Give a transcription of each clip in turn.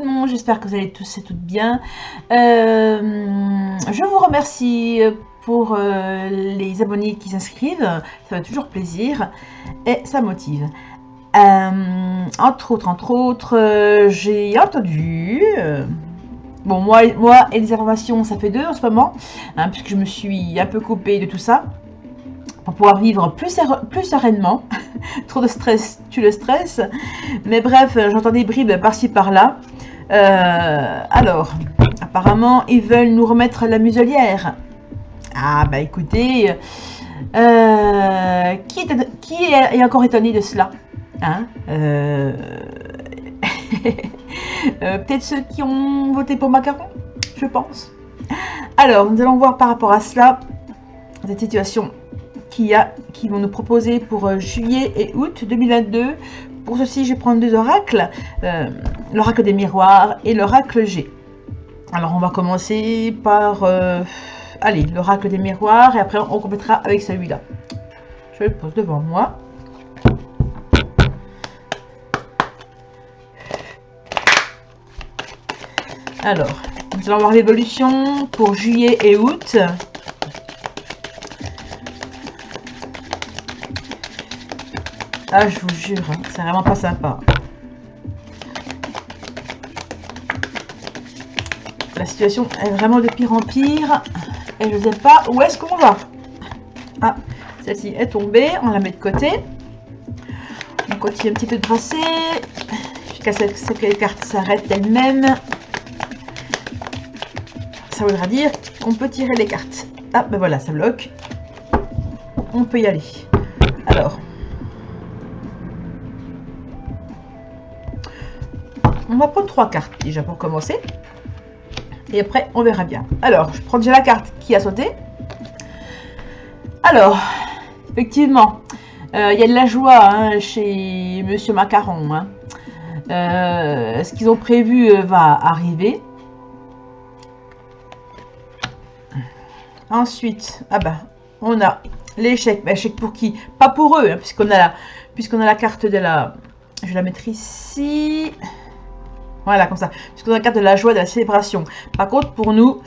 le monde, j'espère que vous allez tous et toutes bien. Je vous remercie pour les abonnés qui s'inscrivent, ça fait toujours plaisir et ça motive. Entre autres, j'ai entendu... bon, moi et les informations, ça fait 2 en ce moment, hein, puisque je me suis un peu coupée de tout ça, pour pouvoir vivre plus sereinement. Trop de stress tue le stress. Mais bref, j'entends des bribes par-ci par-là. Alors, apparemment, ils veulent nous remettre la muselière. Ah bah écoutez, qui est encore étonné de cela, hein? Peut-être ceux qui ont voté pour Macron, je pense. Alors, nous allons voir par rapport à cela, cette situation qui vont nous proposer pour juillet et août 2022. Pour ceci, je vais prendre 2 oracles, l'oracle des miroirs et l'oracle G. Alors, on va commencer par allez, l'oracle des miroirs et après on complétera avec celui-là. Je le pose devant moi. Alors, nous allons voir l'évolution pour juillet et août. Ah, je vous jure, hein, c'est vraiment pas sympa. La situation est vraiment de pire en pire. Et je ne sais pas où est-ce qu'on va. Ah, celle-ci est tombée. On la met de côté. On continue un petit peu de brasser. Jusqu'à ce que les cartes s'arrêtent elles-mêmes. Ça voudra dire qu'on peut tirer les cartes. Ah, ben voilà, ça bloque. On peut y aller. Alors... on va prendre 3 cartes déjà pour commencer. Et après, on verra bien. Alors, je prends déjà la carte qui a sauté. Alors, effectivement, il y a de la joie hein, chez Monsieur Macaron. Hein. Ce qu'ils ont prévu va arriver. Ensuite, ah ben, on a l'échec. Échec pour qui? Pas pour eux, hein, puisqu'on a la carte de la... je vais la mettre ici... voilà, comme ça. Puisqu'on a la carte de la joie, de la célébration. Par contre, pour nous,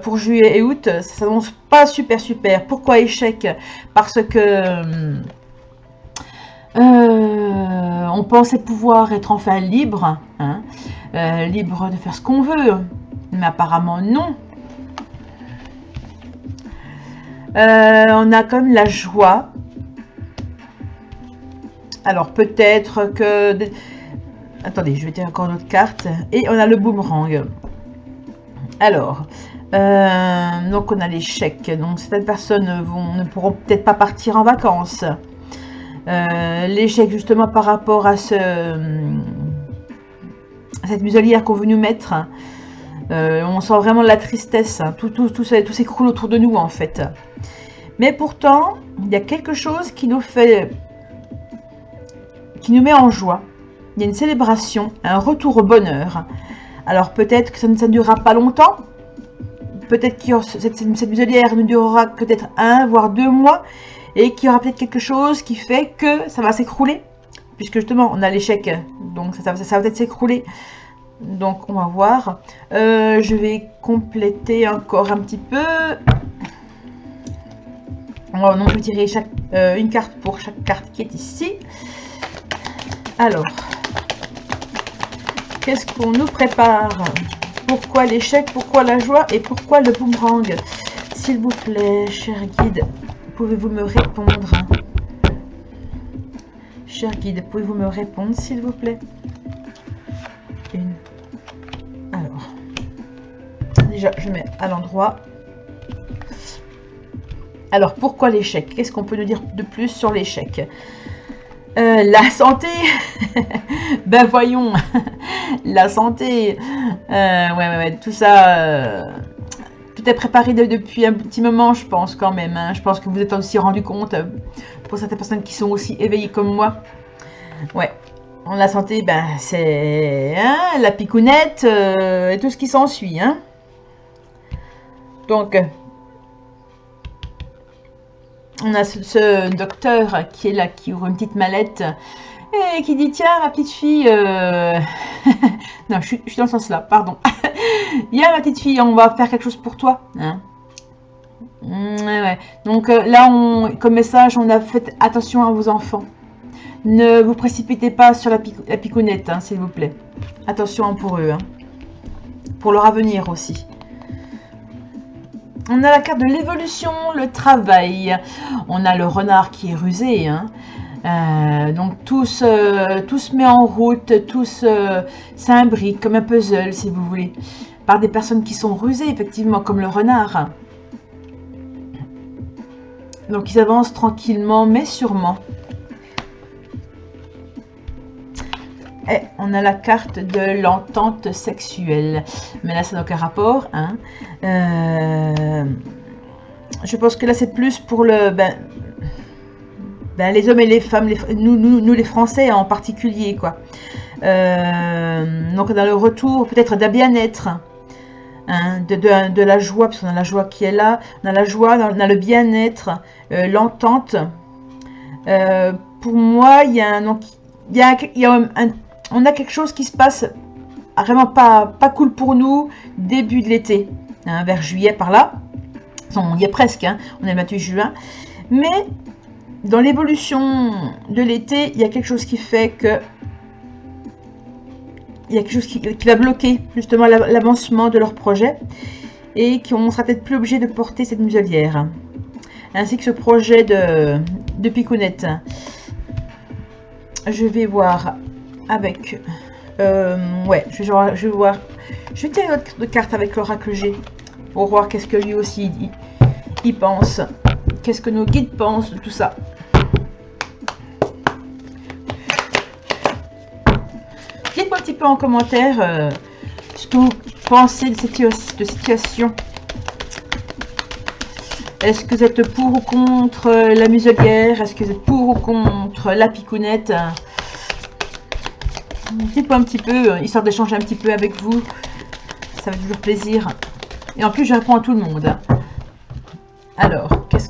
pour juillet et août, ça s'annonce pas super. Pourquoi échec? Parce que on pensait pouvoir être enfin libre. Hein, libre de faire ce qu'on veut. Mais apparemment, non. On a comme la joie. Alors, peut-être que... attendez, je vais tirer encore une autre carte. Et on a le boomerang. Alors, donc on a l'échec. Donc certaines personnes ne pourront peut-être pas partir en vacances. L'échec justement par rapport à cette muselière qu'on veut nous mettre. On sent vraiment la tristesse. Hein. Tout s'écroule autour de nous en fait. Mais pourtant, il y a quelque chose qui nous met en joie. Il y a une célébration, un retour au bonheur. Alors peut-être que ça ne durera pas longtemps. Peut-être que cette muselière ne durera peut-être 1 voire 2 mois. Et qu'il y aura peut-être quelque chose qui fait que ça va s'écrouler. Puisque justement on a l'échec. Donc ça va peut-être s'écrouler. Donc on va voir. Je vais compléter encore un petit peu. Donc je vais tirer une carte pour chaque carte qui est ici. Alors... qu'est-ce qu'on nous prépare? Pourquoi l'échec? Pourquoi la joie? Et pourquoi le boomerang? S'il vous plaît, cher guide, pouvez-vous me répondre? Cher guide, pouvez-vous me répondre, s'il vous plaît? Alors, déjà, je mets à l'endroit. Alors, pourquoi l'échec? Qu'est-ce qu'on peut nous dire de plus sur l'échec? La santé. Ben voyons. La santé. Ouais, tout ça. Tout est préparé depuis un petit moment, je pense quand même. Hein. Je pense que vous êtes aussi rendu compte, pour certaines personnes qui sont aussi éveillées comme moi. Ouais. La santé, ben c'est hein, la picounette et tout ce qui s'ensuit. Hein. Donc... on a ce docteur qui est là, qui ouvre une petite mallette Et qui dit, tiens, ma petite fille... non, je suis dans ce sens-là, pardon. Il y a ma petite fille, on va faire quelque chose pour toi. Hein. Ouais. Donc là, comme message, on a fait attention à vos enfants. Ne vous précipitez pas sur la picounette, hein, s'il vous plaît. Attention pour eux. Hein. Pour leur avenir aussi. On a la carte de l'évolution, le travail. On a le renard qui est rusé. Hein. Donc tout se met en route, tout s'imbrique comme un puzzle, si vous voulez. Par des personnes qui sont rusées, effectivement, comme le renard. Donc ils avancent tranquillement, mais sûrement. Et on a la carte de l'entente sexuelle. Mais là, ça n'a aucun rapport. Hein. Je pense que là, c'est plus pour le... les hommes et les femmes, nous les Français en particulier. Quoi. Donc, on a le retour peut-être d'un bien-être. Hein, de la joie, parce qu'on a la joie qui est là. On a la joie, on a le bien-être, l'entente. Pour moi, on a quelque chose qui se passe vraiment pas cool pour nous début de l'été, hein, vers juillet par là. On y est presque, hein, on est le 28 juin. Mais dans l'évolution de l'été, il y a quelque chose qui fait que il y a quelque chose qui va bloquer justement l'avancement de leur projet et qu'on sera peut-être plus obligé de porter cette muselière. Ainsi que ce projet de picounette. Je vais voir avec... ouais, je vais voir... Je vais tirer une autre carte avec l'oracle G pour voir qu'est-ce que lui aussi il pense. Qu'est-ce que nos guides pensent de tout ça. Dites-moi un petit peu en commentaire ce que vous pensez de cette situation. Est-ce que vous êtes pour ou contre la muselière? Est-ce que vous êtes pour ou contre la picounette? Dites-moi un petit peu, histoire d'échanger un petit peu avec vous. Ça fait toujours plaisir. Et en plus, je réponds à tout le monde. Alors, qu'est-ce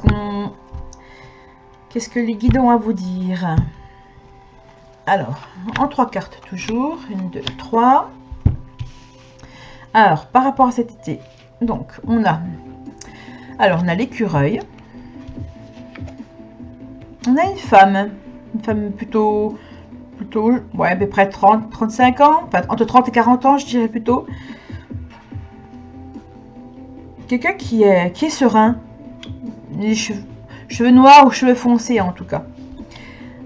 que les guides ont à vous dire? Alors, en 3 cartes toujours. 1, 2, 3. Alors, par rapport à cet été, donc, on a l'écureuil. On a une femme plutôt, ouais, à peu près 30, 35 ans, enfin, entre 30 et 40 ans, je dirais plutôt. Quelqu'un qui est serein, les cheveux noirs ou cheveux foncés en tout cas.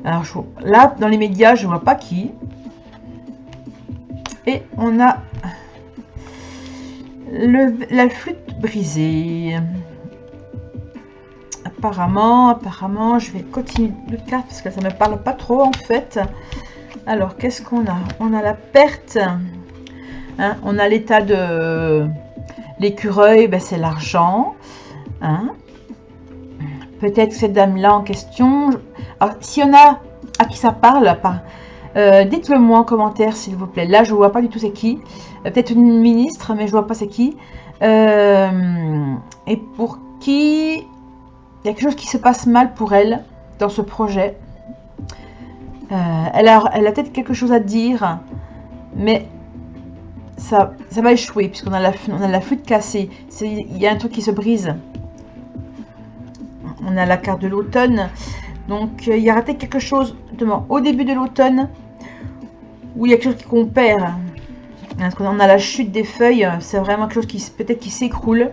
Alors là, dans les médias, je vois pas qui. Et on a la flûte brisée. Apparemment, je vais continuer de carte parce que ça me parle pas trop en fait. Alors, qu'est-ce qu'on a? On a la perte. Hein, on a l'état de l'écureuil, c'est l'argent. Hein. Peut-être cette dame-là en question. Alors, s'il y en a à qui ça parle, dites-le moi en commentaire s'il vous plaît. Là, je vois pas du tout c'est qui. Peut-être une ministre, mais je vois pas c'est qui. Et pour qui il y a quelque chose qui se passe mal pour elle dans ce projet. Elle a peut-être quelque chose à dire, mais ça va échouer puisqu'on a la flûte cassée. Il y a un truc qui se brise. On a la carte de l'automne. Donc il y a peut-être quelque chose au début de l'automne où il y a quelque chose qu'on perd. Parce qu'on a la chute des feuilles. C'est vraiment quelque chose qui peut-être qui s'écroule.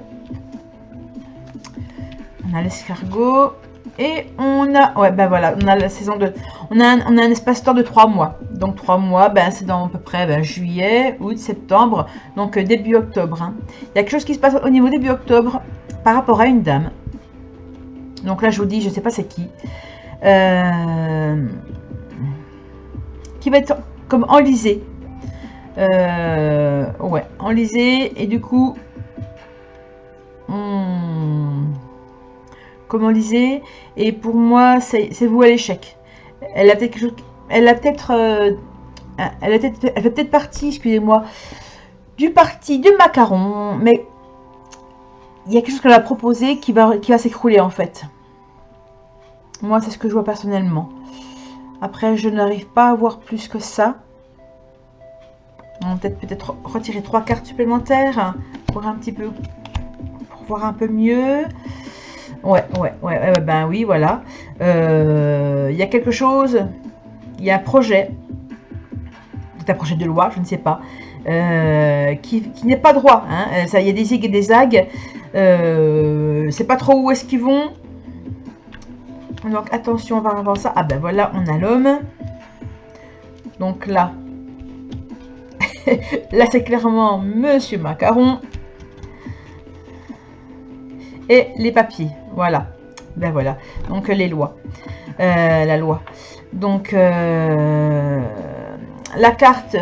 On a l'escargot. Et on a... Ouais, voilà. On a la saison de... On a un espace-temps de 3 mois. Donc 3 mois, c'est dans à peu près juillet, août, septembre. Donc début octobre. Hein. Il y a quelque chose qui se passe au niveau début octobre par rapport à une dame. Donc là, je vous dis, je ne sais pas c'est qui. Qui va être comme enlisé. Ouais, enlisé. Et du coup... comme enlisé. Et pour moi, c'est vous à l'échec. Elle a peut-être quelque chose... Elle fait peut-être partie, excusez-moi, du parti du macaron. Mais il y a quelque chose qu'elle a proposé qui va s'écrouler en fait. Moi, c'est ce que je vois personnellement. Après, je n'arrive pas à voir plus que ça. On va peut-être retirer 3 cartes supplémentaires pour un petit peu, pour voir un peu mieux. Ouais, ben oui, voilà. Il y a quelque chose, il y a un projet, c'est un projet de loi, je ne sais pas, qui n'est pas droit. Hein. Ça, il y a des zigs et des zags. C'est pas trop où est-ce qu'ils vont. Donc attention, on va avoir ça. Ah ben voilà, on a l'homme. Donc là, là c'est clairement Monsieur Macaron. Et les papiers, voilà. Ben voilà, donc les lois. La loi. Donc la carte,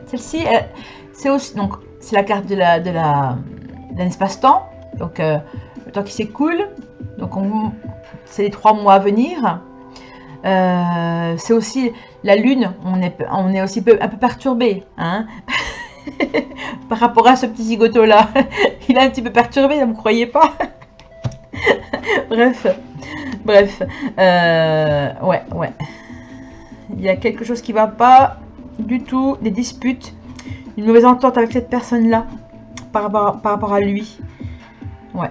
celle-ci, c'est aussi, donc c'est la carte d'un espace-temps. Donc le temps qui s'écoule. Donc c'est les 3 mois à venir. C'est aussi la lune, on est aussi un peu perturbé, hein. Par rapport à ce petit zigoto là. Il est un petit peu perturbé, ne me croyez pas. Bref. Ouais. Il y a quelque chose qui va pas du tout, des disputes, une mauvaise entente avec cette personne là par rapport à lui. Ouais.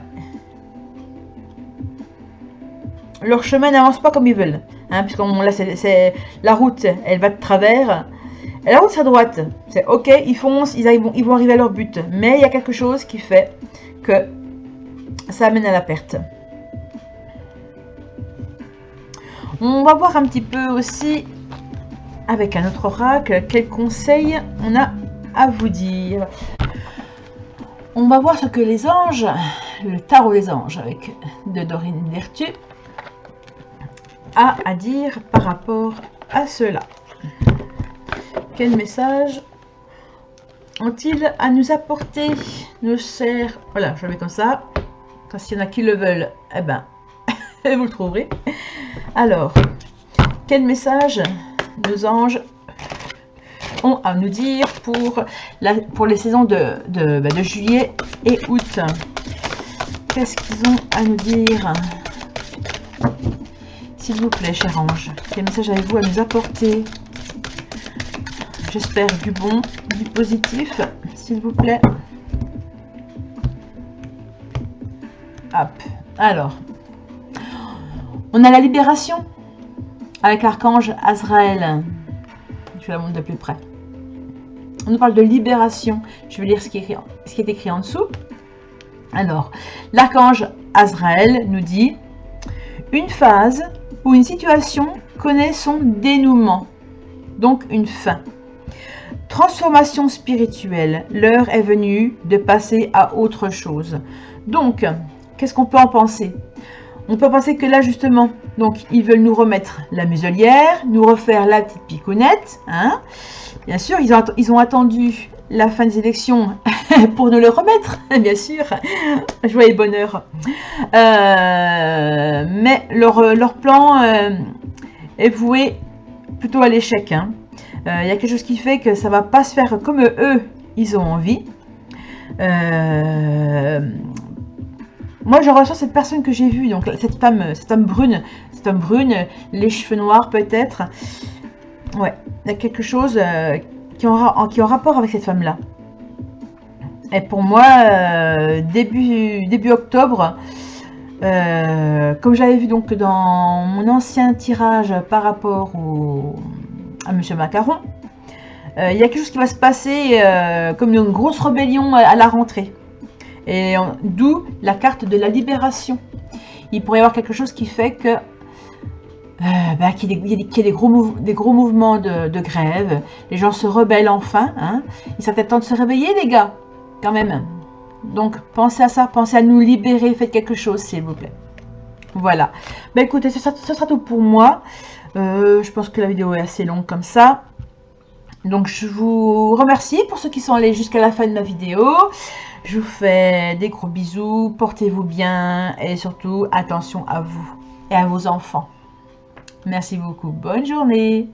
Leur chemin n'avance pas comme ils veulent, hein, puisque là c'est la route, elle va de travers. Et la route c'est à droite, c'est ok, ils foncent, ils vont arriver à leur but, mais il y a quelque chose qui fait que ça amène à la perte. On va voir un petit peu aussi avec un autre oracle quel conseil on a à vous dire. On va voir ce que les anges, le tarot des anges avec de Dorine Vertu, a à dire par rapport à cela. Quel message ont-ils à nous apporter, nos chers... Voilà, je le mets comme ça. Quand s'il y en a qui le veulent, eh ben, vous le trouverez. Alors, quel message nos anges ont à nous dire pour les saisons de juillet et août? Qu'est-ce qu'ils ont à nous dire? S'il vous plaît, cher ange, quel message avez-vous à nous apporter? J'espère du bon, du positif, s'il vous plaît. Hop. Alors, on a la libération avec l'archange Azraël. Je vais la montrer de plus près. On nous parle de libération. Je vais lire ce qui est écrit en dessous. Alors, l'archange Azraël nous dit une phase où une situation connaît son dénouement, donc une fin. Transformation spirituelle, l'heure est venue de passer à autre chose. Donc, qu'est-ce qu'on peut en penser? On peut penser que là, justement, donc ils veulent nous remettre la muselière, nous refaire la petite picounette. Hein. Bien sûr, ils ont attendu la fin des élections pour nous le remettre, bien sûr. Joie et bonheur. Mais leur plan est voué plutôt à l'échec. Hein. Y a quelque chose qui fait que ça va pas se faire comme eux, ils ont envie. Moi, je ressens cette personne que j'ai vue, donc cette femme brune, les cheveux noirs peut-être. Ouais, il y a quelque chose qui est en rapport avec cette femme-là. Et pour moi, début octobre, comme j'avais vu donc dans mon ancien tirage par rapport à Monsieur Macaron, il y a quelque chose qui va se passer comme une grosse rébellion à la rentrée. Et d'où la carte de la libération. Il pourrait y avoir quelque chose qui fait que qu'il y ait des gros mouvements de grève. Les gens se rebellent enfin. Hein. Il serait peut-être temps de se réveiller, les gars, quand même. Donc, pensez à ça, pensez à nous libérer, faites quelque chose, s'il vous plaît. Voilà. Ben écoutez, ce sera tout pour moi. Je pense que la vidéo est assez longue comme ça. Donc, je vous remercie pour ceux qui sont allés jusqu'à la fin de ma vidéo. Je vous fais des gros bisous, portez-vous bien et surtout attention à vous et à vos enfants. Merci beaucoup, bonne journée.